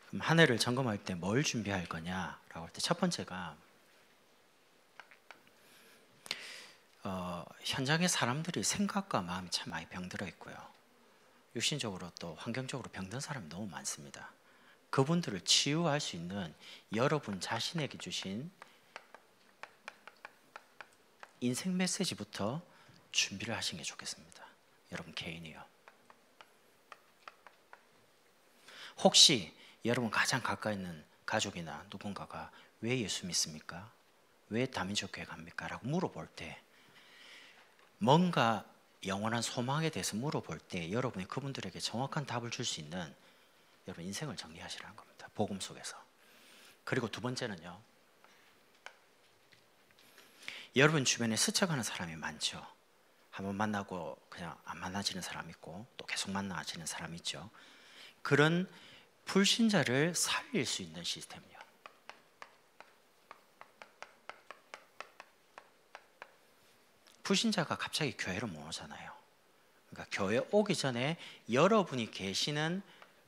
그럼 한 해를 점검할 때 뭘 준비할 거냐라고 할 때 첫 번째가 현장의 사람들이 생각과 마음이 참 많이 병들어 있고요. 육신적으로 또 환경적으로 병든 사람이 너무 많습니다. 그분들을 치유할 수 있는 여러분 자신에게 주신 인생 메시지부터 준비를 하시는 게 좋겠습니다. 여러분 개인이요. 혹시 여러분 가장 가까이 있는 가족이나 누군가가 왜 예수 믿습니까? 왜 다민족 교회 갑니까? 라고 물어볼 때 뭔가 영원한 소망에 대해서 물어볼 때 여러분이 그분들에게 정확한 답을 줄 수 있는 여러분 인생을 정리하시라는 겁니다. 복음 속에서. 그리고 두 번째는요. 여러분 주변에 스쳐가는 사람이 많죠. 한번 만나고 그냥 안 만나지는 사람 있고 또 계속 만나지는 사람 있죠. 그런 불신자를 살릴 수 있는 시스템이요. 불신자가 갑자기 교회로 못 오잖아요. 그러니까 교회 오기 전에 여러분이 계시는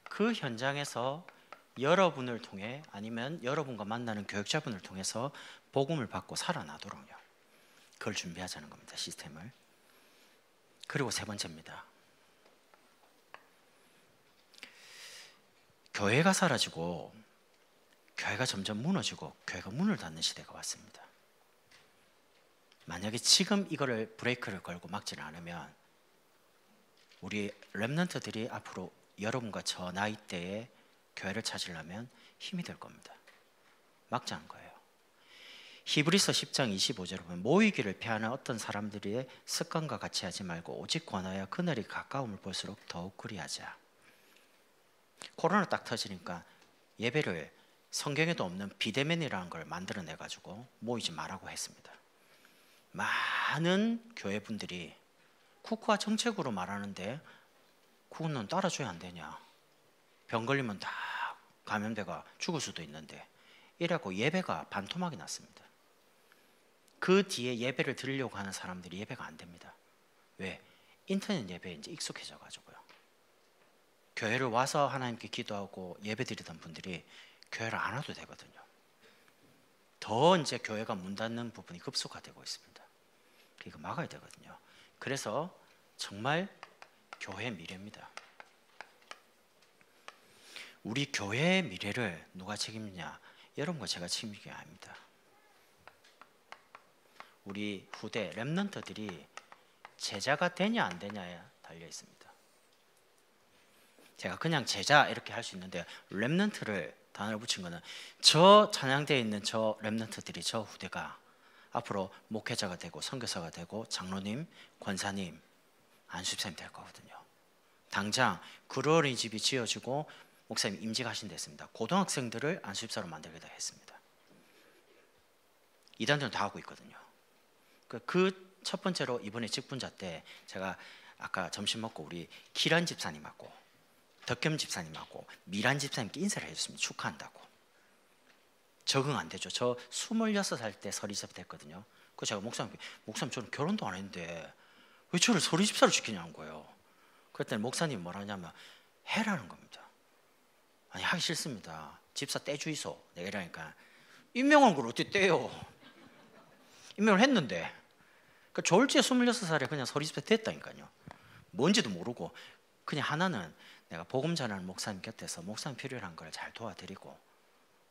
그 현장에서 여러분을 통해 아니면 여러분과 만나는 교육자분을 통해서 복음을 받고 살아나도록요. 그걸 준비하자는 겁니다. 시스템을. 그리고 세 번째입니다. 교회가 사라지고 교회가 점점 무너지고 교회가 문을 닫는 시대가 왔습니다. 만약에 지금 이거를 브레이크를 걸고 막지를 않으면 우리 렘넌트들이 앞으로 여러분과 저 나이대에 교회를 찾으려면 힘이 될 겁니다. 막지 않을 거예요. 히브리서 10장 25절에 보면 모이기를 피하는 어떤 사람들의 습관과 같이 하지 말고 오직 권하여 그날이 가까움을 볼수록 더욱 그리하자. 코로나 딱 터지니까 예배를 성경에도 없는 비대면이라는 걸 만들어내 가지고 모이지 말라고 했습니다. 많은 교회분들이 국가 정책으로 말하는데 그건 따라줘야 안 되냐. 병 걸리면 다 감염돼가 죽을 수도 있는데 이래갖고 예배가 반토막이 났습니다. 그 뒤에 예배를 드리려고 하는 사람들이 예배가 안 됩니다. 왜? 인터넷 예배에 이제 익숙해져 가지고요. 교회를 와서 하나님께 기도하고 예배 드리던 분들이 교회를 안 와도 되거든요. 더 이제 교회가 문 닫는 부분이 급속화되고 있습니다. 이거 막아야 되거든요. 그래서 정말 교회의 미래입니다. 우리 교회의 미래를 누가 책임지냐? 여러분과 제가 책임지는 게 아닙니다. 우리 후대 렘넌트들이 제자가 되냐 안 되냐에 달려 있습니다. 제가 그냥 제자 이렇게 할 수 있는데 렘넌트를 단어를 붙인 거는 저 찬양대에 있는 저 렘넌트들이 저 후대가 앞으로 목회자가 되고 선교사가 되고 장로님, 권사님, 안수집사님 될 거거든요. 당장 구루 어린이집이 지어지고 목사님 임직하신 데 있습니다. 고등학생들을 안수집사로 만들기도 했습니다. 이단들은 다 하고 있거든요. 그 첫 번째로 이번에 직분자 때 제가 아까 점심 먹고 우리 기란 집사님하고 덕겸 집사님하고 미란 집사님께 인사를 해줬습니다. 축하한다고. 적응 안 되죠. 저 26살 때 서리집사 됐거든요. 그 제가 목사님 저는 결혼도 안 했는데 왜 저를 서리집사로 시키냐는 거예요. 그랬더니 목사님이 뭐라냐면 해라는 겁니다. 아니 하기 싫습니다. 집사 떼주이소. 내가 이러니까 임명한 걸 어떻게 떼요? 임명을 했는데 그 졸지에 26살에 그냥 서리집사 됐다니까요. 뭔지도 모르고 그냥 하나는 내가 복음 전하는 목사님 곁에서 목사님 필요한 걸 잘 도와드리고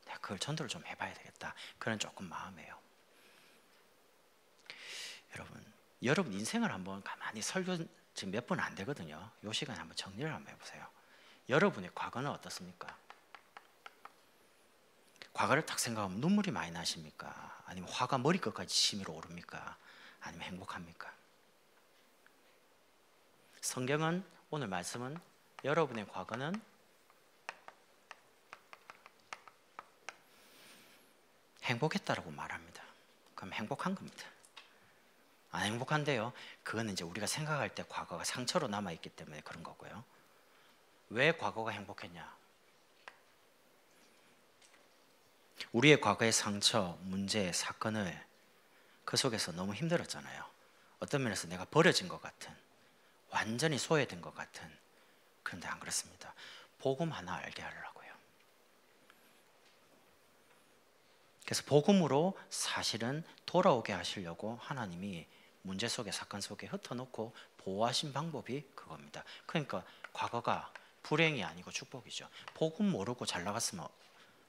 내가 그걸 전도를 좀 해봐야 되겠다. 그런 조금 마음이에요. 여러분 인생을 한번 가만히 설교 지금 몇 번 안 되거든요. 이 시간에 한번 정리를 한번 해보세요. 여러분의 과거는 어떻습니까? 과거를 딱 생각하면 눈물이 많이 나십니까? 아니면 화가 머리끝까지 치밀어 오릅니까? 아니면 행복합니까? 성경은 오늘 말씀은 여러분의 과거는 행복했다라고 말합니다. 그럼 행복한 겁니다. 안 행복한데요. 그건 이제 우리가 생각할 때 과거가 상처로 남아있기 때문에 그런 거고요. 왜 과거가 행복했냐? 우리의 과거의 상처, 문제, 사건을 그 속에서 너무 힘들었잖아요. 어떤 면에서 내가 버려진 것 같은, 완전히 소외된 것 같은. 그런데 안 그렇습니다. 복음 하나 알게 하려고요. 그래서 복음으로 사실은 돌아오게 하시려고 하나님이 문제 속에, 사건 속에 흩어놓고 보호하신 방법이 그겁니다. 그러니까 과거가 불행이 아니고 축복이죠. 복음 모르고 잘 나갔으면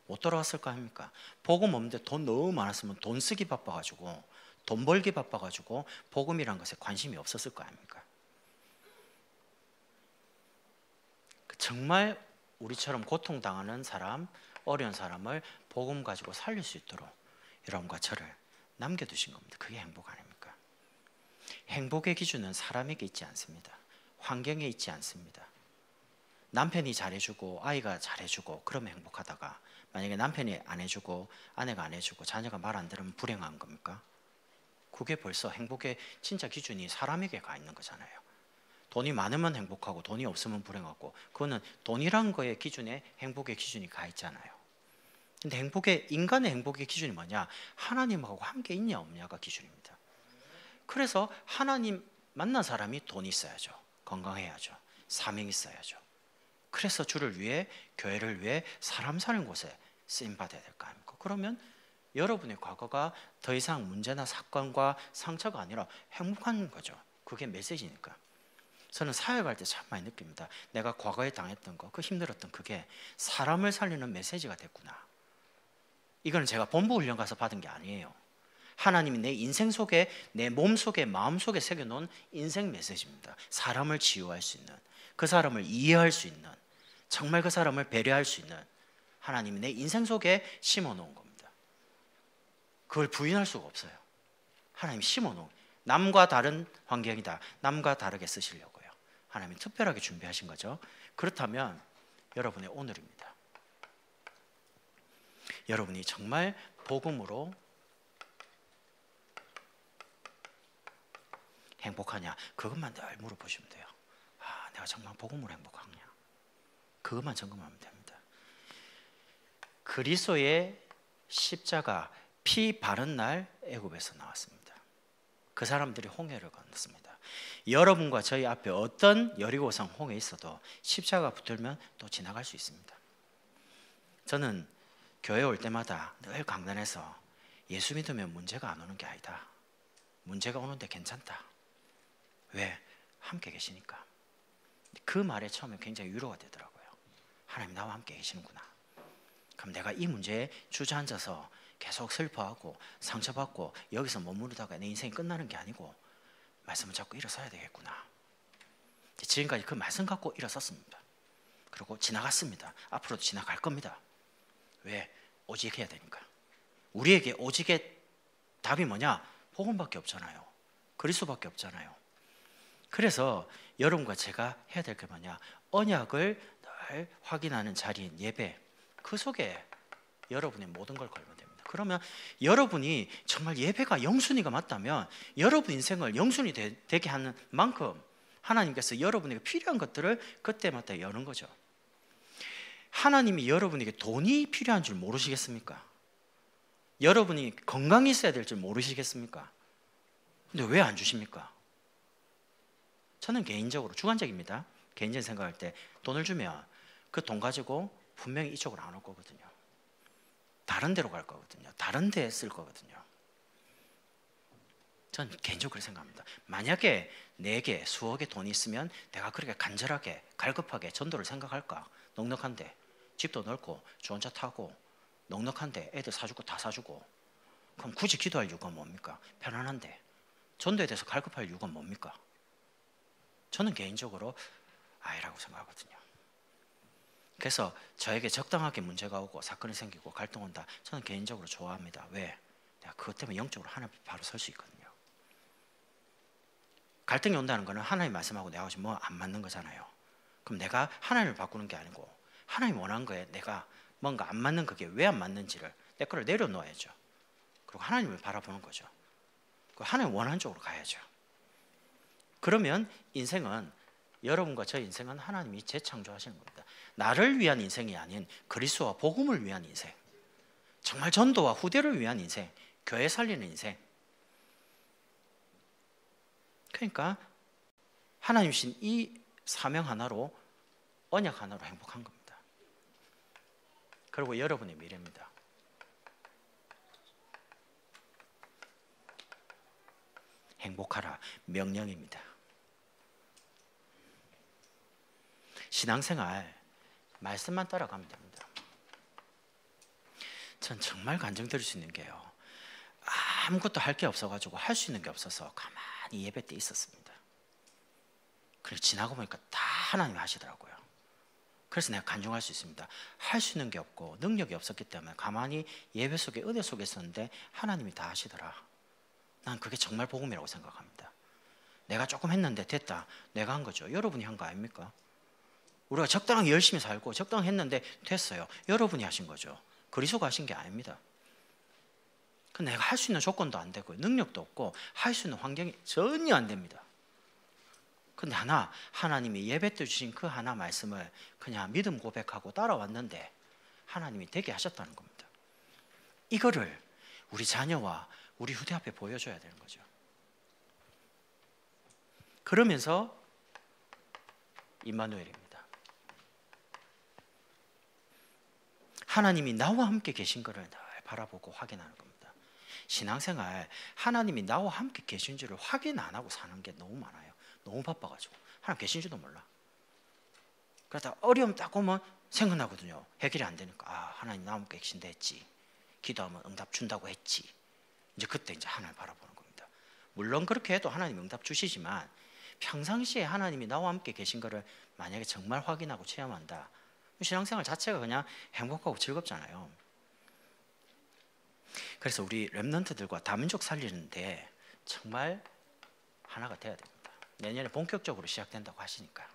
못 돌아왔을 거 아닙니까? 복음 없는데 돈 너무 많았으면 돈 쓰기 바빠가지고, 돈 벌기 바빠가지고 복음이란 것에 관심이 없었을 거 아닙니까? 정말 우리처럼 고통당하는 사람, 어려운 사람을 복음 가지고 살릴 수 있도록 여러분과 저를 남겨두신 겁니다. 그게 행복 아닙니까? 행복의 기준은 사람에게 있지 않습니다. 환경에 있지 않습니다. 남편이 잘해주고 아이가 잘해주고 그러면 행복하다가, 만약에 남편이 안 해주고 아내가 안 해주고 자녀가 말 안 들으면 불행한 겁니까? 그게 벌써 행복의 진짜 기준이 사람에게 가 있는 거잖아요. 돈이 많으면 행복하고 돈이 없으면 불행하고, 그거는 돈이란 거의 기준에 행복의 기준이 가 있잖아요. 근데 인간의 행복의 기준이 뭐냐? 하나님하고 함께 있냐 없냐가 기준입니다. 그래서 하나님 만난 사람이 돈이 있어야죠. 건강해야죠. 사명이 있어야죠. 그래서 주를 위해, 교회를 위해 사람 사는 곳에 쓰임받아야 될 거 아닙니까? 그러면 여러분의 과거가 더 이상 문제나 사건과 상처가 아니라 행복한 거죠. 그게 메시지니까. 저는 사역할 때 참 많이 느낍니다. 내가 과거에 당했던 거, 그 힘들었던 그게 사람을 살리는 메시지가 됐구나. 이거는 제가 본부 훈련 가서 받은 게 아니에요. 하나님이 내 인생 속에, 내 몸 속에, 마음 속에 새겨놓은 인생 메시지입니다. 사람을 치유할 수 있는, 그 사람을 이해할 수 있는, 정말 그 사람을 배려할 수 있는, 하나님이 내 인생 속에 심어놓은 겁니다. 그걸 부인할 수가 없어요. 하나님이 심어놓은, 남과 다른 환경이다, 남과 다르게 쓰시려고요. 하나님이 특별하게 준비하신 거죠. 그렇다면 여러분의 오늘입니다. 여러분이 정말 복음으로 행복하냐, 그것만 늘 물어보시면 돼요. 아, 내가 정말 복음으로 행복하냐, 그것만 점검하면 됩니다. 그리스도의 십자가 피 바른 날 애굽에서 나왔습니다. 그 사람들이 홍해를 건넜습니다. 여러분과 저희 앞에 어떤 여리고성 홍해 있어도 십자가 붙들면 또 지나갈 수 있습니다. 저는 교회 올 때마다 늘 강단에서 예수 믿으면 문제가 안 오는 게 아니다, 문제가 오는데 괜찮다. 왜? 함께 계시니까. 그 말에 처음에 굉장히 위로가 되더라고요. 하나님 나와 함께 계시는구나. 그럼 내가 이 문제에 주저앉아서 계속 슬퍼하고 상처받고 여기서 머무르다가 내 인생이 끝나는 게 아니고 말씀을 잡고 일어서야 되겠구나. 지금까지 그 말씀 갖고 일어섰습니다. 그리고 지나갔습니다. 앞으로도 지나갈 겁니다. 왜? 오직 해야 되니까. 우리에게 오직의 답이 뭐냐? 복음밖에 없잖아요. 그리스도밖에 없잖아요. 그래서 여러분과 제가 해야 될 게 뭐냐? 언약을 늘 확인하는 자리인 예배, 그 속에 여러분의 모든 걸 걸면 됩니다. 그러면 여러분이 정말 예배가 영순위가 맞다면 여러분 인생을 영순위 되게 하는 만큼 하나님께서 여러분에게 필요한 것들을 그때마다 여는 거죠. 하나님이 여러분에게 돈이 필요한 줄 모르시겠습니까? 여러분이 건강이 있어야 될 줄 모르시겠습니까? 근데 왜 안 주십니까? 저는 개인적으로, 주관적입니다. 개인적인 생각할 때 돈을 주면 그 돈 가지고 분명히 이쪽으로 안 올 거거든요. 다른 데로 갈 거거든요. 다른 데에 쓸 거거든요. 저는 개인적으로 생각합니다. 만약에 내게 수억의 돈이 있으면 내가 그렇게 간절하게 갈급하게 전도를 생각할까? 넉넉한데 집도 넓고 좋은 차 타고 넉넉한데 애들 사주고 다 사주고, 그럼 굳이 기도할 이유가 뭡니까? 편안한데 전도에 대해서 갈급할 이유가 뭡니까? 저는 개인적으로 아니라고 생각하거든요. 그래서 저에게 적당하게 문제가 오고 사건이 생기고 갈등 온다, 저는 개인적으로 좋아합니다. 왜? 내가 그것 때문에 영적으로 하나님 바로 설 수 있거든요. 갈등이 온다는 거는 하나님 말씀하고 내가 지금 뭐 안 맞는 거잖아요. 그럼 내가 하나님을 바꾸는 게 아니고 하나님 원하는 거에 내가 뭔가 안 맞는, 그게 왜 안 맞는지를 내 거를 내려놓아야죠. 그리고 하나님을 바라보는 거죠. 하나님 원하는 쪽으로 가야죠. 그러면 인생은, 여러분과 저 인생은 하나님이 재창조하시는 겁니다. 나를 위한 인생이 아닌 그리스도와 복음을 위한 인생, 정말 전도와 후대를 위한 인생, 교회 살리는 인생. 그러니까 하나님 주신 이 사명 하나로, 언약 하나로 행복한 겁니다. 그리고 여러분의 미래입니다. 행복하라. 명령입니다. 신앙생활 말씀만 따라가면 됩니다. 전 정말 간증드릴 수 있는 게요, 아무것도 할 게 없어가지고 할 수 있는 게 없어서 가만히 예배 때 있었습니다. 그리고 지나고 보니까 다 하나님이 하시더라고요. 그래서 내가 간증할 수 있습니다. 할 수 있는 게 없고 능력이 없었기 때문에 가만히 예배 속에, 은혜 속에 있었는데 하나님이 다 하시더라. 난 그게 정말 복음이라고 생각합니다. 내가 조금 했는데 됐다, 내가 한 거죠. 여러분이 한 거 아닙니까? 우리가 적당히 열심히 살고 적당히 했는데 됐어요. 여러분이 하신 거죠. 그리스도가 하신 게 아닙니다. 내가 할 수 있는 조건도 안 되고 능력도 없고 할 수 있는 환경이 전혀 안 됩니다. 근데 하나님이 예배 때 주신 그 하나 말씀을 그냥 믿음 고백하고 따라왔는데 하나님이 되게 하셨다는 겁니다. 이거를 우리 자녀와 우리 후대 앞에 보여줘야 되는 거죠. 그러면서 임마누엘입니다. 하나님이 나와 함께 계신 것을 늘 바라보고 확인하는 겁니다. 신앙생활, 하나님이 나와 함께 계신 줄을 확인 안 하고 사는 게 너무 많아요. 너무 바빠가지고 하나님 계신 줄도 몰라. 그러다 어려움 딱 오면 생각나거든요. 해결이 안 되니까, 하나님 나와 함께 계신다 했지, 기도하면 응답 준다고 했지. 이제 그때 이제 하나님을 바라보는 겁니다. 물론 그렇게 해도 하나님 응답 주시지만 평상시에 하나님이 나와 함께 계신 것을 만약에 정말 확인하고 체험한다, 신앙생활 자체가 그냥 행복하고 즐겁잖아요. 그래서 우리 렘넌트들과 다민족 살리는데 정말 하나가 돼야 됩니다. 내년에 본격적으로 시작된다고 하시니까.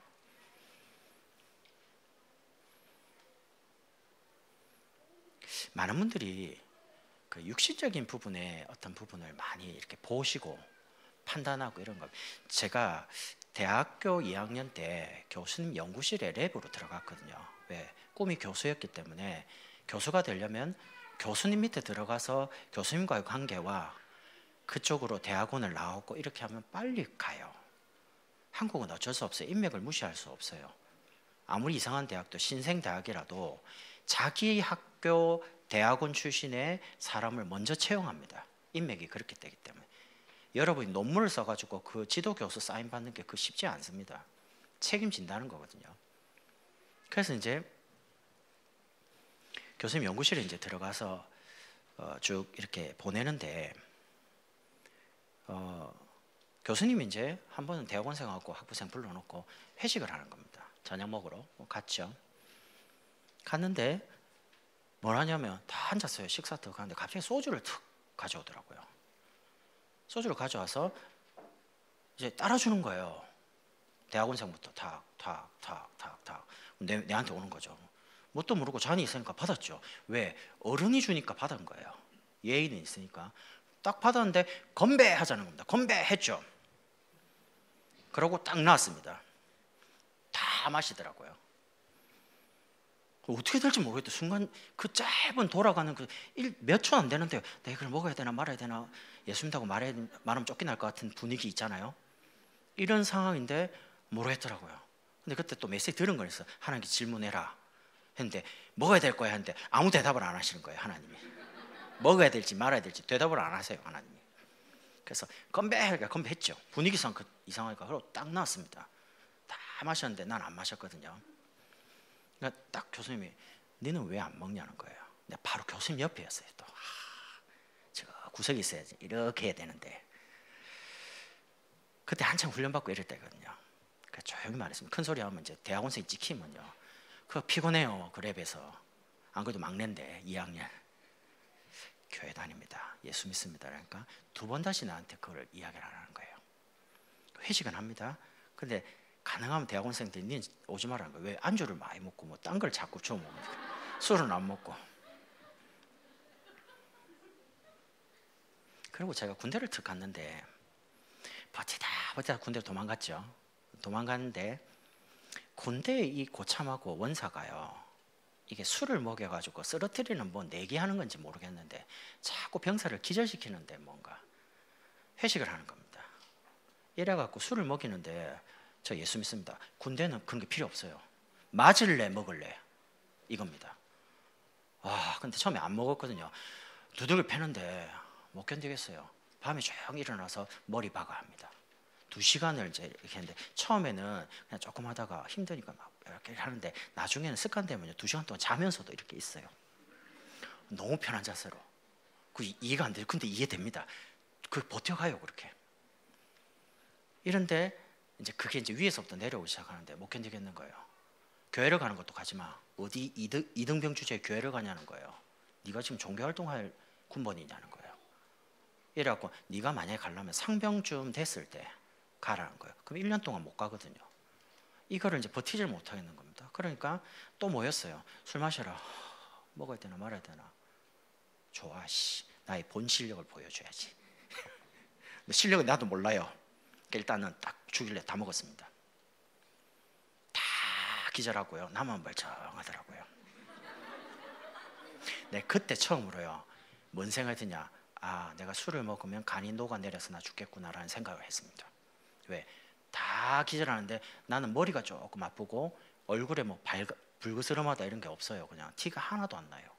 많은 분들이 그 육신적인 부분의 어떤 부분을 많이 이렇게 보시고 판단하고 이런 거. 제가 대학교 2학년 때 교수님 연구실에 랩으로 들어갔거든요. 왜? 꿈이 교수였기 때문에 교수가 되려면 교수님 밑에 들어가서 교수님과의 관계와 그쪽으로 대학원을 나오고 이렇게 하면 빨리 가요. 한국은 어쩔 수 없어요. 인맥을 무시할 수 없어요. 아무리 이상한 대학도 신생대학이라도 자기 학교 대학원 출신의 사람을 먼저 채용합니다. 인맥이 그렇게 되기 때문에. 여러분이 논문을 써가지고 그 지도교수 사인 받는 게 그 쉽지 않습니다. 책임진다는 거거든요. 그래서 이제 교수님 연구실에 이제 들어가서 쭉 이렇게 보내는데 교수님이 이제 한 번은 대학원생하고 학부생 불러놓고 회식을 하는 겁니다. 저녁 먹으러 갔죠. 갔는데 뭘 하냐면 다 앉았어요. 식사 더 가는데 갑자기 소주를 툭 가져오더라고요. 소주를 가져와서 이제 따라주는 거예요. 대학원생부터 탁 내한테 오는 거죠. 뭣도 모르고 잔이 있으니까 받았죠. 왜? 어른이 주니까 받은 거예요. 예의는 있으니까. 딱 받았는데 건배하자는 겁니다. 건배했죠. 그러고 딱 나왔습니다. 다 마시더라고요. 어떻게 될지 모르겠다. 순간 그 짧은 돌아가는 그 몇 초 안 되는데 내가 이걸 먹어야 되나 말아야 되나, 예수 믿다고 말하면 쫓겨날 것 같은 분위기 있잖아요. 이런 상황인데 모르겠더라고요. 근데 그때 또 메시지 들은 거였어. 하나님께 질문해라 했는데 먹어야 될 거야 했는데 아무 대답을 안 하시는 거예요. 하나님이 먹어야 될지 말아야 될지 대답을 안 하세요. 하나님이. 그래서 건배했죠. 분위기상 이상하니까. 그리고 딱 나왔습니다. 다 마셨는데 난 안 마셨거든요. 그러니까 딱 교수님이 너는 왜 안 먹냐는 거예요. 내가 바로 교수님 옆에였어요. 또 저 구석에 있어야지. 이렇게 해야 되는데 그때 한참 훈련받고 이럴 때거든요. 그래서 조용히 말했습니다. 큰 소리 하면 이제 대학원생이 찍히면요, 그거 피곤해요. 그 랩에서. 안 그래도 막내인데 2학년 교회 다닙니다. 예수 믿습니다. 그러니까 두 번 다시 나한테 그걸 이야기를 안 하는 거예요. 회식은 합니다. 근데 가능하면 대학원생들이 니 오지 말라는 거예요. 왜? 안주를 많이 먹고 뭐 딴 걸 자꾸 주워 먹으니까. 술은 안 먹고. 그리고 제가 군대를 툭 갔는데 버티다 군대로 도망갔죠. 도망갔는데 군대의 이 고참하고 원사가요, 이게 술을 먹여가지고 쓰러뜨리는 뭐 내기하는 건지 모르겠는데 자꾸 병사를 기절시키는데 뭔가 회식을 하는 겁니다. 이래갖고 술을 먹이는데 저 예수 믿습니다. 군대는 그런 게 필요 없어요. 맞을래 먹을래 이겁니다. 근데 처음에 안 먹었거든요. 두들겨 패는데 못 견디겠어요. 밤에 조용히 일어나서 머리 박아 합니다. 2시간을 이제 이렇게 했는데 처음에는 그냥 조금 하다가 힘드니까 막 이렇게 하는데 나중에는 습관되면요 2시간 동안 자면서도 이렇게 있어요. 너무 편한 자세로. 그 이해가 안 돼요. 근데 이해됩니다. 그 버텨가요 그렇게. 이런데 이제 그게 이제 위에서부터 내려오기 시작하는데 못 견디겠는 거예요. 교회를 가는 것도 가지 마. 어디 이등병 주제에 교회를 가냐는 거예요. 네가 지금 종교활동할 군번이냐는 거예요. 이래갖고 네가 만약에 가려면 상병쯤 됐을 때 가라는 거예요. 그럼 1년 동안 못 가거든요. 이거를 이제 버티질 못하겠는 겁니다. 그러니까 또 모였어요. 술 마셔라. 먹어야 되나 말아야 되나. 좋아, 씨. 나의 본 실력을 보여줘야지. 실력은 나도 몰라요. 일단은 딱 주길래 다 먹었습니다. 다 기절하고요. 나만 멀쩡하더라고요. 네, 그때 처음으로요. 뭔 생각이 드냐? 아, 내가 술을 먹으면 간이 녹아내려서 나 죽겠구나라는 생각을 했습니다. 왜? 다 기절하는데 나는 머리가 조금 아프고 얼굴에 뭐 불그스름하다 이런 게 없어요. 그냥 티가 하나도 안 나요.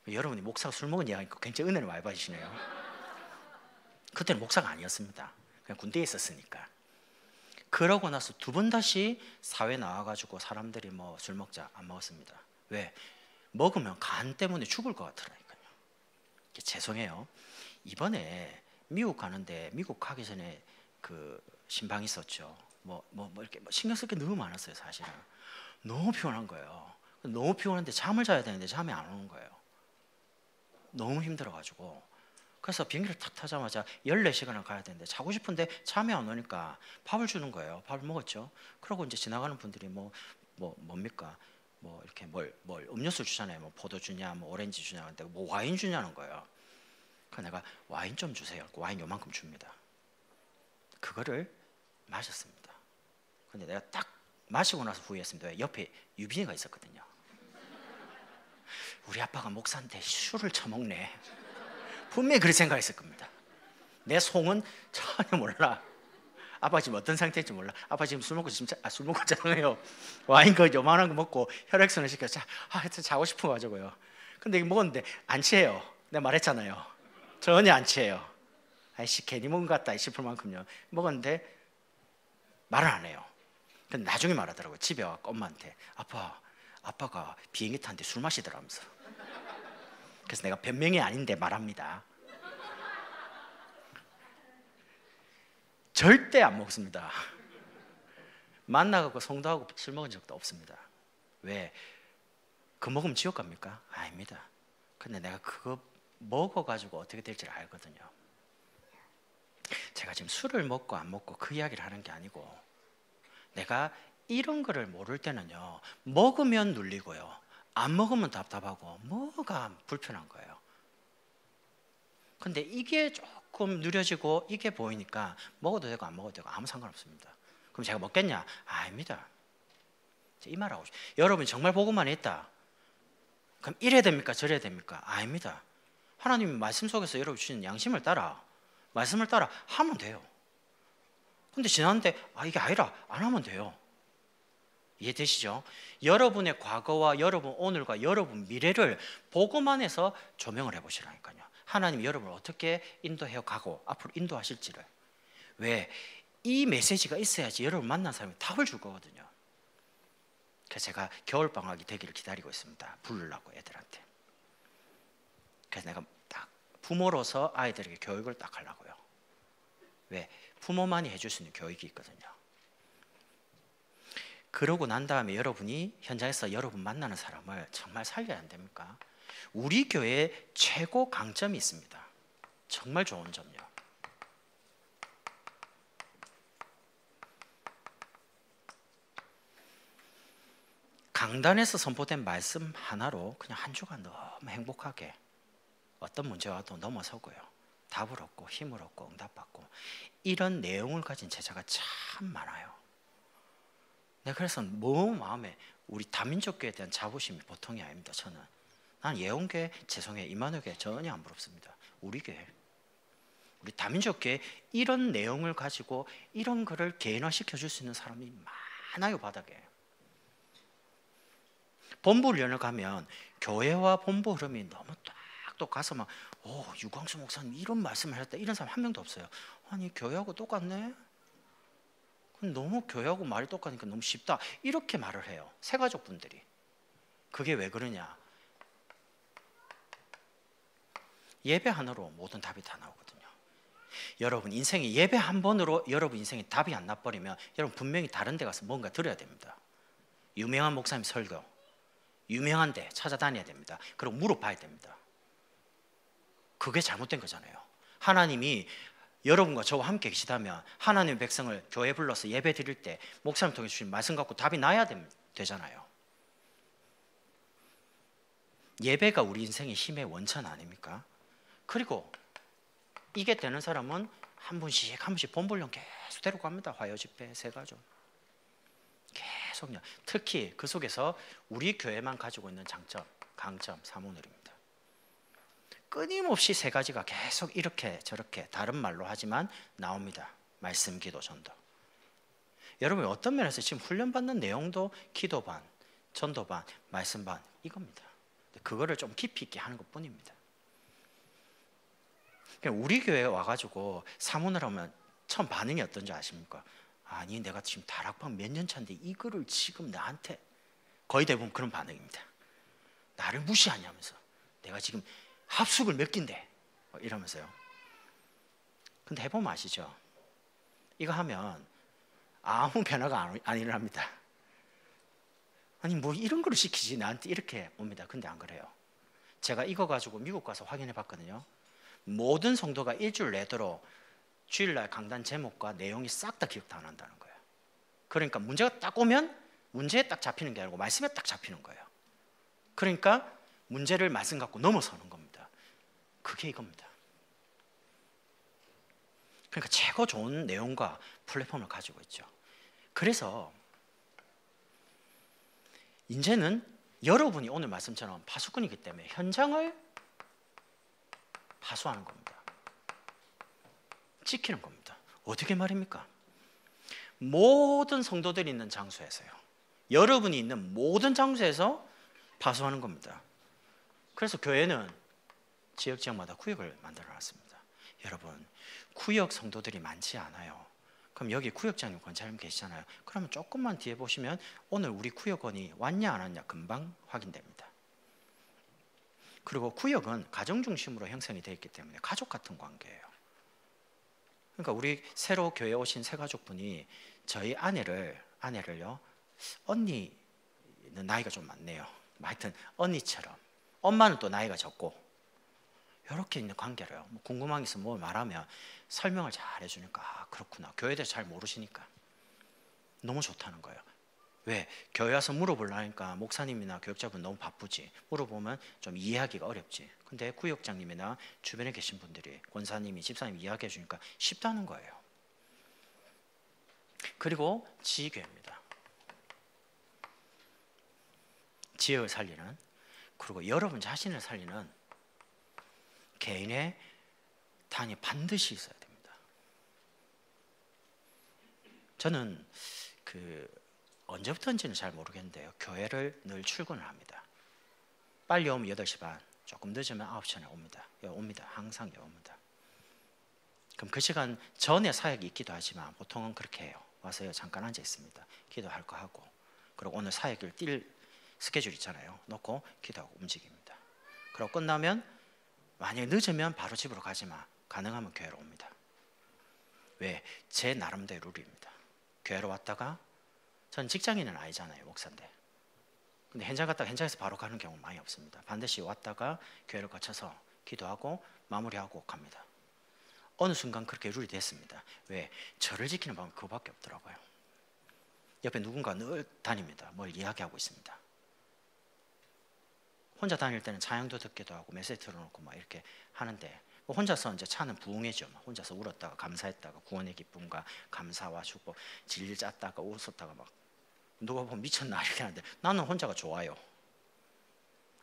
여러분이 목사가 술 먹은 이야기니까 굉장히 은혜를 많이 받으시네요. 그때는 목사가 아니었습니다. 그냥 군대에 있었으니까. 그러고 나서 2번 다시 사회 나와가지고 사람들이 뭐 술 먹자 안 먹었습니다. 왜? 먹으면 간 때문에 죽을 것 같더라니까요. 죄송해요. 이번에 미국 가는데 미국 가기 전에 그 신방이 있었죠. 뭐 이렇게 신경 쓸 게 너무 많았어요. 사실은 너무 피곤한 거예요. 너무 피곤한데 잠을 자야 되는데 잠이 안 오는 거예요. 너무 힘들어가지고. 그래서 비행기를 탁 타자마자 14시간을 가야 되는데 자고 싶은데 잠이 안 오니까 밥을 주는 거예요. 밥을 먹었죠. 그러고 이제 지나가는 분들이 뭡니까? 뭐 이렇게 뭘 음료수 주잖아요. 뭐 포도 주냐, 뭐 오렌지 주냐, 근데 뭐 와인 주냐는 거예요. 그래서 내가 와인 좀 주세요. 와인 요만큼 줍니다. 그거를 마셨습니다. 근데 내가 딱 마시고 나서 후회했습니다. 왜? 옆에 유빈이가 있었거든요. 우리 아빠가 목사인데 술을 처먹네. 분명히 그렇게 생각했을 겁니다. 내 속은 전혀 몰라. 아빠 지금 어떤 상태인지 몰라. 아빠 지금 술 먹고 진짜 술 먹었잖아요. 와인 그 요만한 거 먹고 혈액순환 시켜서 하여튼 자고 싶어 가지고요. 근데 이거 먹었는데 안 취해요. 내가 말했잖아요. 전혀 안 취해요. 아이씨 괜히 먹은 것 같다 싶을 만큼요. 먹었는데 말을 안 해요. 근데 나중에 말하더라고요. 집에 와서 엄마한테 아빠가 비행기 타는데 술 마시더라면서. 그래서 내가 변명이 아닌데 말합니다. 절대 안 먹습니다. 만나고 성도하고 술 먹은 적도 없습니다. 왜? 그 먹으면 지옥 갑니까? 아닙니다. 근데 내가 그거 먹어가지고 어떻게 될지 알거든요. 제가 지금 술을 먹고 안 먹고 그 이야기를 하는 게 아니고 내가 이런 거를 모를 때는요 먹으면 눌리고요 안 먹으면 답답하고 뭐가 불편한 거예요. 근데 이게 조금 느려지고 이게 보이니까 먹어도 되고 안 먹어도 되고 아무 상관없습니다. 그럼 제가 먹겠냐? 아닙니다. 이 말하고 싶어요. 여러분이 정말 복음만 했다 그럼 이래야 됩니까? 저래야 됩니까? 아닙니다. 하나님이 말씀 속에서 여러분 주시는 양심을 따라 말씀을 따라 하면 돼요. 근데 지났는데 이게 아니라 안 하면 돼요. 이해되시죠? 여러분의 과거와 여러분 오늘과 여러분 미래를 복음 안에서 조명을 해보시라니까요. 하나님이 여러분을 어떻게 인도해 가고 앞으로 인도하실지를. 왜? 이 메시지가 있어야지 여러분 만난 사람이 답을 줄 거거든요. 그래서 제가 겨울방학이 되기를 기다리고 있습니다. 부르려고 애들한테. 그래서 내가 딱 부모로서 아이들에게 교육을 딱 하려고요. 왜? 부모만이 해줄 수 있는 교육이 있거든요. 그러고 난 다음에 여러분이 현장에서 여러분 만나는 사람을 정말 살려야 안 됩니까? 우리 교회에 최고 강점이 있습니다. 정말 좋은 점이요. 강단에서 선포된 말씀 하나로 그냥 한 주간 너무 행복하게 어떤 문제와 와도 넘어서고요. 답을 얻고 힘을 얻고 응답받고 이런 내용을 가진 제자가 참 많아요. 네, 그래서 너무 마음에 우리 다민족교회에 대한 자부심이 보통이 아닙니다. 난 예언교회, 죄송해요, 임마누엘교회 전혀 안 부럽습니다. 우리 교회, 우리 다민족교회 이런 내용을 가지고 이런 거를 개인화시켜 줄 수 있는 사람이 많아요. 바닥에. 본부 훈련을 가면 교회와 본부 흐름이 너무 딱 또 가서 막 유광수 목사님 이런 말씀을 하셨다 이런 사람 한 명도 없어요. 아니 교회하고 똑같네. 너무 교회하고 말이 똑같으니까 너무 쉽다 이렇게 말을 해요. 새가족 분들이. 그게 왜 그러냐? 예배 하나로 모든 답이 다 나오거든요. 여러분 인생이 예배 한 번으로 여러분 인생이 답이 안 나버리면 여러분 분명히 다른 데 가서 뭔가 들어야 됩니다. 유명한 목사님 설교 유명한 데 찾아다녀야 됩니다. 그리고 물어봐야 됩니다. 그게 잘못된 거잖아요. 하나님이 여러분과 저와 함께 계시다면 하나님의 백성을 교회 불러서 예배 드릴 때 목사님 통해 주신 말씀 갖고 답이 나야 되잖아요. 예배가 우리 인생의 힘의 원천 아닙니까? 그리고 이게 되는 사람은 한 번씩 본불령 계속 데려갑니다. 화요 집회, 새가족 계속요. 특히 그 속에서 우리 교회만 가지고 있는 장점, 강점, 사모늘입니다. 끊임없이 세 가지가 계속 이렇게 저렇게 다른 말로 하지만 나옵니다. 말씀, 기도, 전도. 여러분 어떤 면에서 지금 훈련받는 내용도 기도 반, 전도 반, 말씀 반 이겁니다. 그거를 좀 깊이 있게 하는 것뿐입니다. 우리 교회에 와가지고 사문을 하면 처음 반응이 어떤지 아십니까? 아니 내가 지금 다락방 몇 년 차인데 이거를 지금 나한테 거의 대부분 그런 반응입니다. 나를 무시하냐면서 내가 지금 합숙을 몇 끼인데 이러면서요. 근데 해보면 아시죠? 이거 하면 아무 변화가 안 일어납니다. 아니 뭐 이런 걸 시키지 나한테 이렇게 옵니다. 근데 안 그래요. 제가 이거 가지고 미국 가서 확인해 봤거든요. 모든 성도가 일주일 내도록 주일날 강단 제목과 내용이 싹 다 기억 다 난다는 거예요. 그러니까 문제가 딱 오면 문제에 딱 잡히는 게 아니고 말씀에 딱 잡히는 거예요. 그러니까 문제를 말씀 갖고 넘어서는 겁니다. 그게 이겁니다. 그러니까 최고 좋은 내용과 플랫폼을 가지고 있죠. 그래서 이제는 여러분이 오늘 말씀처럼 파수꾼이기 때문에 현장을 파수하는 겁니다. 지키는 겁니다. 어떻게 말입니까? 모든 성도들이 있는 장소에서요. 여러분이 있는 모든 장소에서 파수하는 겁니다. 그래서 교회는 지역마다 구역을 만들어 놨습니다. 여러분 구역 성도들이 많지 않아요. 그럼 여기 구역장님, 권사님 계시잖아요. 그러면 조금만 뒤에 보시면 오늘 우리 구역원이 왔냐 안 왔냐 금방 확인됩니다. 그리고 구역은 가정 중심으로 형성이 되어 있기 때문에 가족 같은 관계예요. 그러니까 우리 새로 교회에 오신 새 가족분이 저희 아내를요, 언니는 나이가 좀 많네요. 하여튼 언니처럼, 엄마는 또 나이가 적고 이렇게 있는 관계로요. 뭐 궁금한 게 있으면 뭘 말하면 설명을 잘 해주니까 아, 그렇구나. 교회에 대해서 잘 모르시니까 너무 좋다는 거예요. 왜? 교회 와서 물어보려니까 목사님이나 교육자분 너무 바쁘지. 물어보면 좀 이해하기가 어렵지. 근데 구역장님이나 주변에 계신 분들이 권사님이 집사님이 이야기해 주니까 쉽다는 거예요. 그리고 지교회입니다. 지역을 살리는, 그리고 여러분 자신을 살리는 개인의 단이 반드시 있어야 됩니다. 저는 언제부터인지는 잘 모르겠는데요. 교회를 늘 출근을 합니다. 빨리 오면 8시 반, 조금 늦으면 9시 전에 옵니다. 항상 옵니다. 그럼 그 시간 전에 사역이 있기도 하지만 보통은 그렇게 해요. 와서 잠깐 앉아 있습니다. 기도할 거 하고, 그리고 오늘 사역을 뛸 스케줄 있잖아요. 놓고 기도하고 움직입니다. 그리고 끝나면 만약에 늦으면 바로 집으로 가지만 가능하면 교회로 옵니다. 왜? 제 나름대로 룰입니다. 교회로 왔다가 전 직장인은 아니잖아요. 목사인데. 근데 현장 갔다가 현장에서 바로 가는 경우 많이 없습니다. 반드시 왔다가 교회를 거쳐서 기도하고 마무리하고 갑니다. 어느 순간 그렇게 룰이 됐습니다. 왜? 저를 지키는 방법이 그거밖에 없더라고요. 옆에 누군가 늘 다닙니다. 뭘 이야기하고 있습니다. 혼자 다닐 때는 찬양도 듣기도 하고 메시지 틀어놓고 막 이렇게 하는데 혼자서 이제 차는 부흥해죠. 혼자서 울었다가 감사했다가 구원의 기쁨과 감사와 축복 질질 짰다가 웃었다가 막 누가 보면 미쳤나 이렇게 하는데 나는 혼자가 좋아요.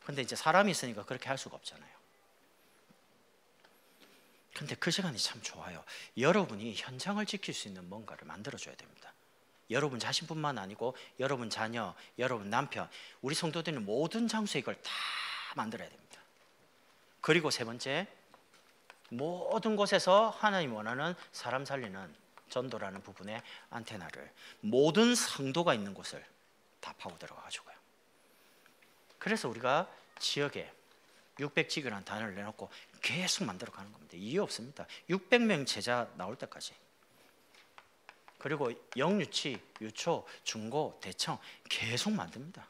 근데 이제 사람이 있으니까 그렇게 할 수가 없잖아요. 근데 그 시간이 참 좋아요. 여러분이 현장을 지킬 수 있는 뭔가를 만들어줘야 됩니다. 여러분 자신뿐만 아니고 여러분 자녀, 여러분 남편, 우리 성도들은 모든 장소에 이걸 다 만들어야 됩니다. 그리고 세 번째, 모든 곳에서 하나님 원하는 사람 살리는 전도라는 부분의 안테나를 모든 성도가 있는 곳을 다 파고 들어가가지고요. 그래서 우리가 지역에 600지교라는 단어를 내놓고 계속 만들어가는 겁니다. 이유 없습니다. 600명 제자 나올 때까지. 그리고 영유치, 유초, 중고, 대청 계속 만듭니다.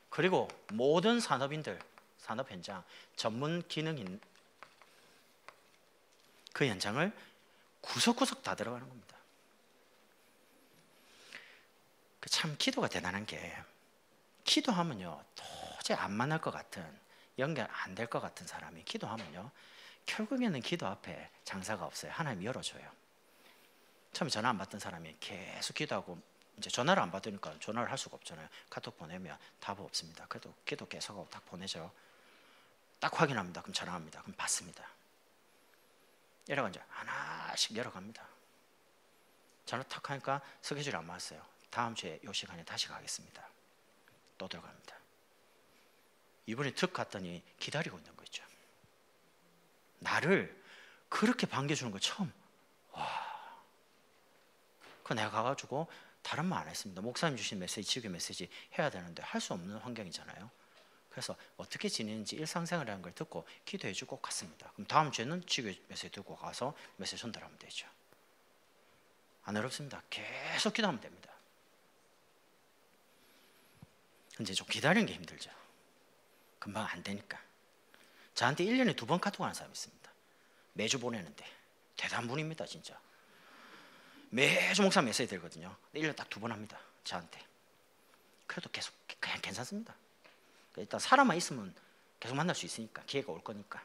그리고 모든 산업인들, 산업 현장, 전문 기능인 그 현장을 구석구석 다 들어가는 겁니다. 참 기도가 대단한 게, 기도하면요 도저히 안 만날 것 같은, 연결 안 될 것 같은 사람이 기도하면요 결국에는 기도 앞에 장사가 없어요. 하나님 열어줘요. 처음에 전화 안 받던 사람이 계속 기도하고 이제 전화를 안 받으니까 전화를 할 수가 없잖아요. 카톡 보내면 답 없습니다. 그래도 기도 계속하고 딱 보내죠. 딱 확인합니다. 그럼 전화합니다. 그럼 받습니다. 이래가 이제 하나씩 열어갑니다. 전화 탁 하니까 스케줄이 안 맞았어요. 다음 주에 이 시간에 다시 가겠습니다. 또 들어갑니다. 이번에 툭 갔더니 기다리고 있는 거 있죠. 나를 그렇게 반겨주는 거 처음. 와. 그 내가 가가지고 다른 말 안 했습니다. 목사님 주신 메시지, 지교 메시지 해야 되는데 할 수 없는 환경이잖아요. 그래서 어떻게 지내는지 일상생활이라는 걸 듣고 기도해주고 갔습니다. 그럼 다음 주에는 지교 메시지 듣고 가서 메시지 전달하면 되죠. 안 어렵습니다. 계속 기도하면 됩니다. 근데 좀 기다리는 게 힘들죠. 금방 안 되니까. 저한테 1년에 2번 카톡 하는 사람이 있습니다. 매주 보내는데 대단한 분입니다. 진짜 매주 목사 메시지 들거든요. 1년에 딱 2번 합니다. 저한테. 그래도 계속 그냥 괜찮습니다. 일단 사람만 있으면 계속 만날 수 있으니까, 기회가 올 거니까.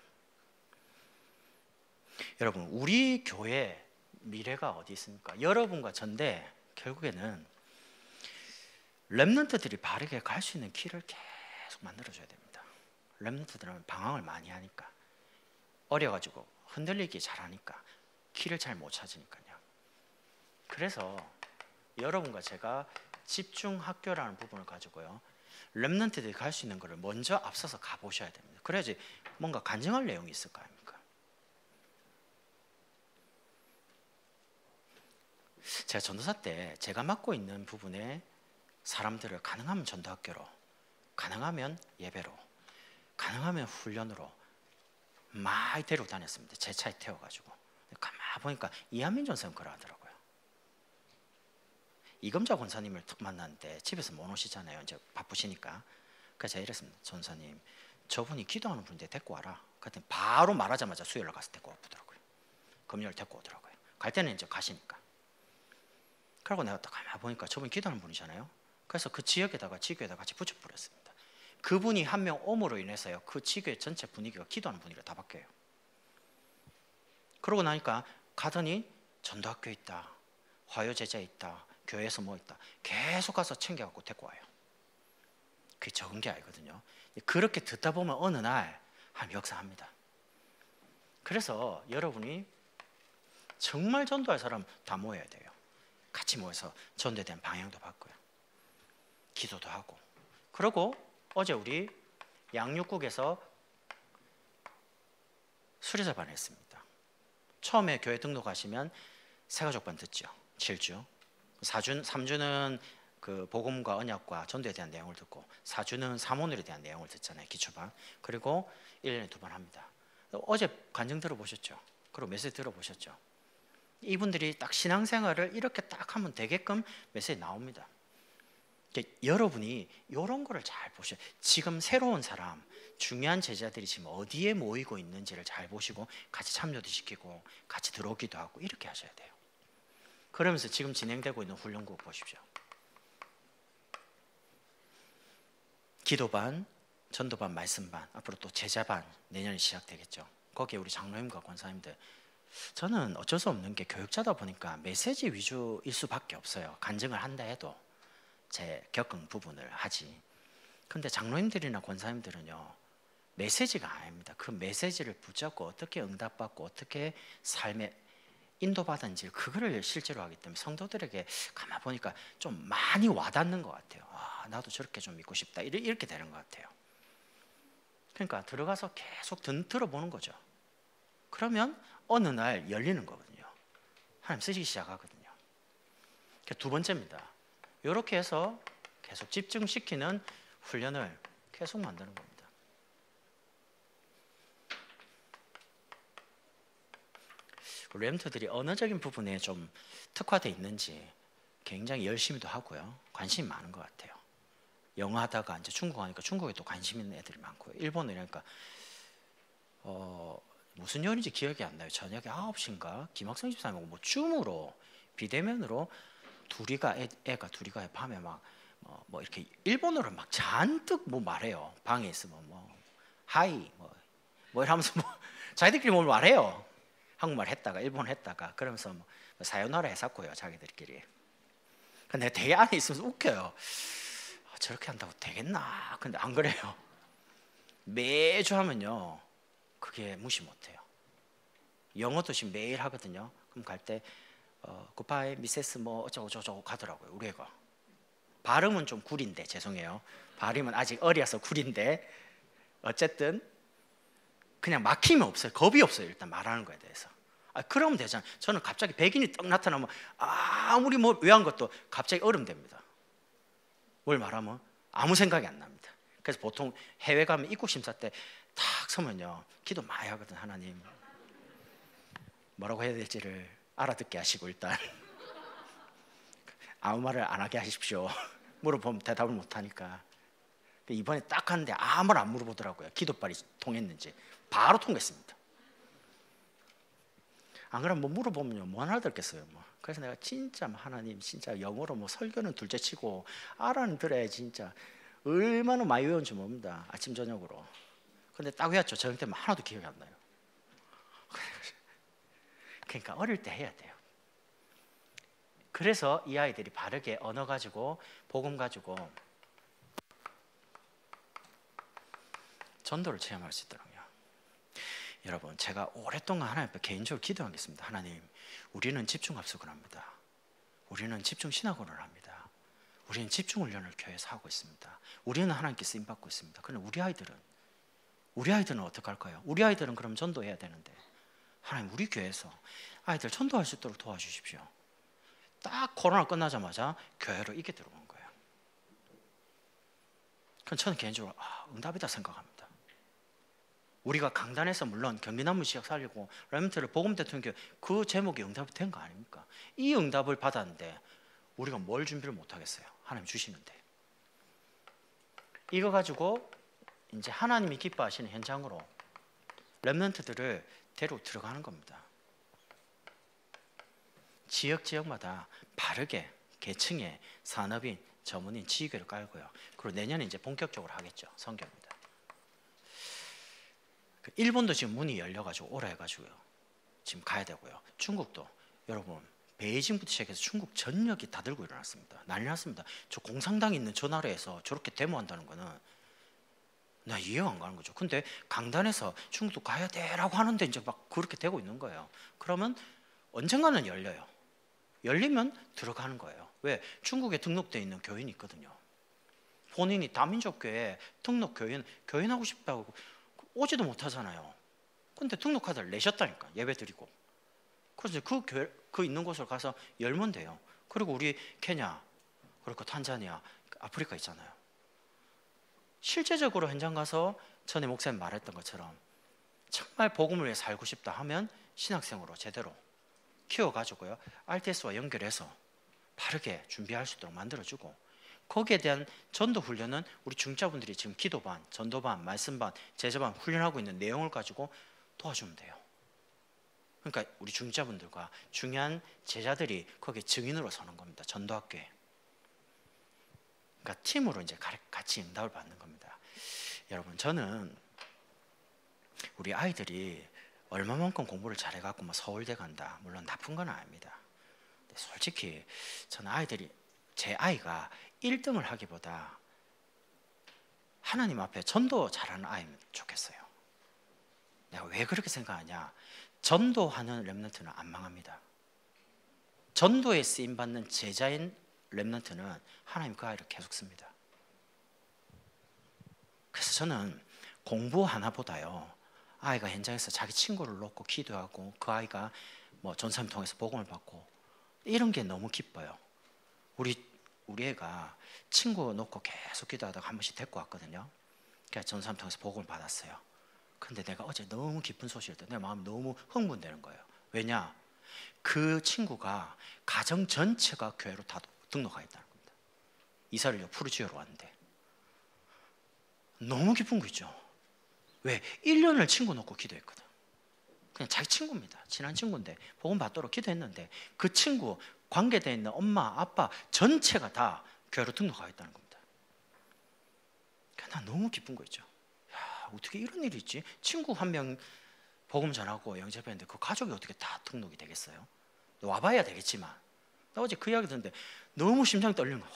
여러분, 우리 교회 미래가 어디 있습니까? 여러분과 전데 결국에는 렘넌트들이 바르게 갈 수 있는 길을 계속 만들어줘야 됩니다. 렘넌트들은 방황을 많이 하니까, 어려가지고 흔들리기 잘하니까 길을 잘 못 찾으니까요. 그래서 여러분과 제가 집중학교라는 부분을 가지고요, 렘넌트들이 갈 수 있는 것을 먼저 앞서서 가보셔야 됩니다. 그래야지 뭔가 간증할 내용이 있을 거 아닙니까? 제가 전도사 때 제가 맡고 있는 부분에 사람들을 가능하면 전도학교로, 가능하면 예배로, 가능하면 훈련으로 많이 데리고 다녔습니다. 제 차에 태워가지고. 가만 보니까 이한민 전사님 그러더라고요. 이금자 권사님을 딱 만났는데 집에서 못 오시잖아요. 이제 바쁘시니까. 그래서 제가 이랬습니다. 전사님, 저분이 기도하는 분인데 데리고 와라. 그랬더니 바로 말하자마자 수요일 날 가서 데리고 오더라고요. 금요일 데리고 오더라고요. 갈 때는 이제 가시니까. 그리고 내가 딱 가만 보니까 저분이 기도하는 분이잖아요. 그래서 그 지역에다가 지교에다가 같이 붙여버렸습니다. 그분이 한 명 옴으로 인해서요, 그 지교의 전체 분위기가 기도하는 분위기가 다 바뀌어요. 그러고 나니까 가더니 전도학교 있다, 화요제자 있다, 교회에서 뭐 있다, 계속 가서 챙겨갖고 데리고 와요. 그게 적은 게 아니거든요. 그렇게 듣다 보면 어느 날 한 역사합니다. 그래서 여러분이 정말 전도할 사람 다 모여야 돼요. 같이 모여서 전도에 대한 방향도 받고요, 기도도 하고. 그리고 어제 우리 양육국에서 수료자반 했습니다. 처음에 교회 등록하시면 새가족반 듣죠. 7주. 3주는 그 복음과 언약과 전도에 대한 내용을 듣고, 4주는 사모늘에 대한 내용을 듣잖아요. 기초반. 그리고 1년에 2번 합니다. 어제 간증 들어보셨죠? 그리고 메시지 들어보셨죠? 이분들이 딱 신앙생활을 이렇게 딱 하면 되게끔 메시지 나옵니다. 여러분이 이런 거를 잘 보셔요. 지금 새로운 사람, 중요한 제자들이 지금 어디에 모이고 있는지를 잘 보시고 같이 참여도 시키고 같이 들어오기도 하고 이렇게 하셔야 돼요. 그러면서 지금 진행되고 있는 훈련국 보십시오. 기도반, 전도반, 말씀반, 앞으로 또 제자반 내년에 시작되겠죠. 거기에 우리 장로님과 권사님들, 저는 어쩔 수 없는 게 교육자다 보니까 메시지 위주일 수밖에 없어요. 간증을 한다 해도 제 겪은 부분을 하지. 근데 장로님들이나 권사님들은요, 메시지가 아닙니다. 그 메시지를 붙잡고 어떻게 응답받고 어떻게 삶에 인도받은지 그거를 실제로 하기 때문에 성도들에게 가만 보니까 좀 많이 와닿는 것 같아요. 아, 나도 저렇게 좀 믿고 싶다, 이렇게 되는 것 같아요. 그러니까 들어가서 계속 들어보는 거죠. 그러면 어느 날 열리는 거거든요. 하나님 쓰시기 시작하거든요. 두 번째입니다. 이렇게 해서 계속 집중시키는 훈련을 계속 만드는 겁니다. 렘넌트들이 언어적인 부분에 좀 특화되어 있는지 굉장히 열심히도 하고요. 관심이 많은 것 같아요. 영어 하다가 이제 중국 하니까 중국에 또 관심 있는 애들이 많고요. 일본어 이러니까 무슨 요리인지 기억이 안 나요. 저녁에 9시인가 김학성 집사님하고 뭐 줌으로 비대면으로 애가 둘이가 밤에 막 뭐 이렇게 일본어를 막 잔뜩 뭐 말해요. 방에 있으면 뭐 하이 뭐 이러면서 뭐 자기들끼리 뭘 말해요. 한국말 했다가 일본어 했다가 그러면서 뭐 사요나라 했었고요. 자기들끼리. 근데 되게 안에 있으면서 웃겨요. 저렇게 한다고 되겠나? 근데 안 그래요. 매주 하면요 그게 무시 못해요. 영어도 지금 매일 하거든요. 그럼 갈 때 굿바이 미세스 뭐 어쩌고 가더라고요. 우리 애가 발음은 좀 구린데 죄송해요. 발음은 아직 어려서 구린데 어쨌든 그냥 막힘이 없어요. 겁이 없어요. 일단 말하는 거에 대해서. 그러면 되잖아요. 저는 갑자기 백인이 떡 나타나면 아무리 뭐 외운 것도 갑자기 얼음됩니다. 뭘 말하면 아무 생각이 안 납니다. 그래서 보통 해외 가면 입국 심사 때 탁 서면요 기도 많이 하거든. 하나님 뭐라고 해야 될지를 알아듣게 하시고 일단 아무 말을 안 하게 하십시오. 물어보면 대답을 못 하니까. 이번에 딱 하는데 아무 말 안 물어보더라고요. 기도빨이 통했는지. 바로 통했습니다. 안 그러면 뭐 물어보면요 뭐 하나 듣겠어요. 뭐. 그래서 내가 진짜 하나님 진짜 영어로 뭐 설교는 둘째치고 알아는 들어야 진짜 얼마나 많이 외운지 모릅니다. 아침 저녁으로. 근데 딱 외웠죠. 저녁 때면 하나도 기억이 안 나요. 그러니까 어릴 때 해야 돼요. 그래서 이 아이들이 바르게 언어 가지고 복음 가지고 전도를 체험할 수 있도록요. 여러분 제가 오랫동안 하나님 앞에 개인적으로 기도하겠습니다. 하나님 우리는 집중 합숙을 합니다. 우리는 집중 신학원을 합니다. 우리는 집중 훈련을 교회에서 하고 있습니다. 우리는 하나님께 쓰임 받고 있습니다. 그런데 우리 아이들은 어떻게 할까요? 우리 아이들은 그럼 전도해야 되는데 하나님 우리 교회에서 아이들 전도할 수 있도록 도와주십시오. 딱 코로나 끝나자마자 교회로 이게 들어온 거예요. 그럼 저는 개인적으로 응답이다 생각합니다. 우리가 강단에서 물론 경기남부 지역 살리고 렘넌트를 복음 대통령 그 제목이 응답이 된 거 아닙니까? 이 응답을 받았는데 우리가 뭘 준비를 못 하겠어요. 하나님 주시는데. 이거 가지고 이제 하나님이 기뻐하시는 현장으로 렘넌트들을 데리고 들어가는 겁니다. 지역마다 바르게 계층의 산업인, 전문인, 지휘교를 깔고요. 그리고 내년에 이제 본격적으로 하겠죠. 선교입니다. 일본도 지금 문이 열려가지고 오라 해가지고요. 지금 가야 되고요. 중국도 여러분 베이징부터 시작해서 중국 전역이 다 들고 일어났습니다. 난리 났습니다. 저 공산당이 있는 저 나라에서 저렇게 데모한다는 거는 나 이해가 안 가는 거죠. 근데 강단에서 중국도 가야 돼라고 하는데 이제 막 그렇게 되고 있는 거예요. 그러면 언젠가는 열려요. 열리면 들어가는 거예요. 왜? 중국에 등록되어 있는 교인이 있거든요. 본인이 다민족교회 등록 교인하고 싶다고 오지도 못하잖아요. 근데 등록카드를 내셨다니까. 예배 드리고. 그래서 그 있는 곳을 가서 열면 돼요. 그리고 우리 케냐, 그리고 탄자니아, 아프리카 있잖아요. 실제적으로 현장 가서 전에 목사님 말했던 것처럼 정말 복음을 위해 살고 싶다 하면 신학생으로 제대로 키워가지고요 RTS와 연결해서 바르게 준비할 수 있도록 만들어주고 거기에 대한 전도 훈련은 우리 중자분들이 지금 기도반, 전도반, 말씀반, 제자반 훈련하고 있는 내용을 가지고 도와주면 돼요. 그러니까 우리 중자분들과 중요한 제자들이 거기에 증인으로 서는 겁니다. 전도학교에. 그러니까 팀으로 이제 같이 응답을 받는 겁니다. 여러분 저는 우리 아이들이 얼마만큼 공부를 잘해갖고 뭐 서울대 간다 물론 나쁜 건 아닙니다. 근데 솔직히 저는 제 아이가 1등을 하기보다 하나님 앞에 전도 잘하는 아이면 좋겠어요. 내가 왜 그렇게 생각하냐? 전도하는 렘넌트는 안 망합니다. 전도에 쓰임받는 제자인 렘넌트는 하나님 그 아이를 계속 씁니다. 그래서 저는 공부 하나보다요, 아이가 현장에서 자기 친구를 놓고 기도하고 그 아이가 뭐 전사님 통해서 복음을 받고 이런 게 너무 기뻐요. 우리 애가 친구 놓고 계속 기도하다가 한 번씩 데리고 왔거든요. 그러니까 전사님 통해서 복음을 받았어요. 근데 내가 어제 너무 기쁜 소식을 듣고 내 마음이 너무 흥분되는 거예요. 왜냐? 그 친구가 가정 전체가 교회로 다 등록하여 있다는 겁니다. 이사를 푸르지오로 왔는데 너무 기쁜 거 있죠. 왜? 1년을 친구 놓고 기도했거든. 그냥 자기 친구입니다. 친한 친구인데 복음 받도록 기도했는데 그 친구 관계되어 있는 엄마, 아빠 전체가 다 교회로 등록하여 있다는 겁니다. 난 너무 기쁜 거 있죠. 야, 어떻게 이런 일이 있지? 친구 한 명 복음 전하고 영접했는데 그 가족이 어떻게 다 등록이 되겠어요? 와봐야 되겠지만 나 어제 그 이야기 듣는데 너무 심장이 떨리는 거야.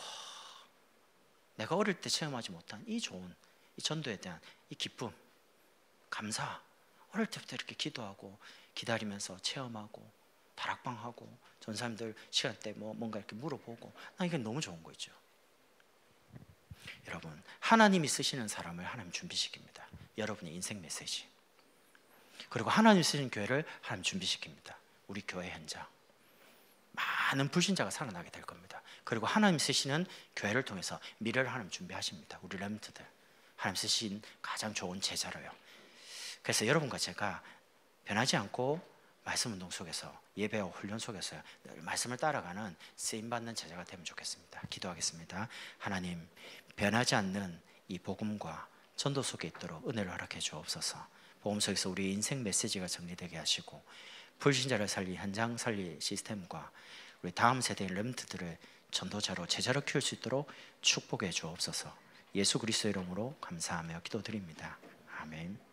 내가 어릴 때 체험하지 못한 이 좋은 이 전도에 대한 이 기쁨, 감사. 어릴 때부터 이렇게 기도하고 기다리면서 체험하고 다락방하고 전사님들 시간 때 뭔가 이렇게 물어보고 나 이게 너무 좋은 거 있죠. 여러분, 하나님이 쓰시는 사람을 하나님 준비시킵니다. 여러분의 인생 메시지. 그리고 하나님 쓰시는 교회를 하나님 준비시킵니다. 우리 교회 현장 많은 불신자가 살아나게 될 겁니다. 그리고 하나님 쓰시는 교회를 통해서 미래를 하나님 준비하십니다. 우리 렘트들 하나님 쓰신 가장 좋은 제자로요. 그래서 여러분과 제가 변하지 않고 말씀 운동 속에서 예배와 훈련 속에서 늘 말씀을 따라가는 쓰임받는 제자가 되면 좋겠습니다. 기도하겠습니다. 하나님, 변하지 않는 이 복음과 전도 속에 있도록 은혜를 허락해 주옵소서. 복음 속에서 우리 인생 메시지가 정리되게 하시고 불신자를 살리 현장 살리 시스템과 우리 다음 세대의 렘트들을 전도자로 제자로 키울 수 있도록 축복해 주옵소서. 예수 그리스도의 이름으로 감사하며 기도드립니다. 아멘.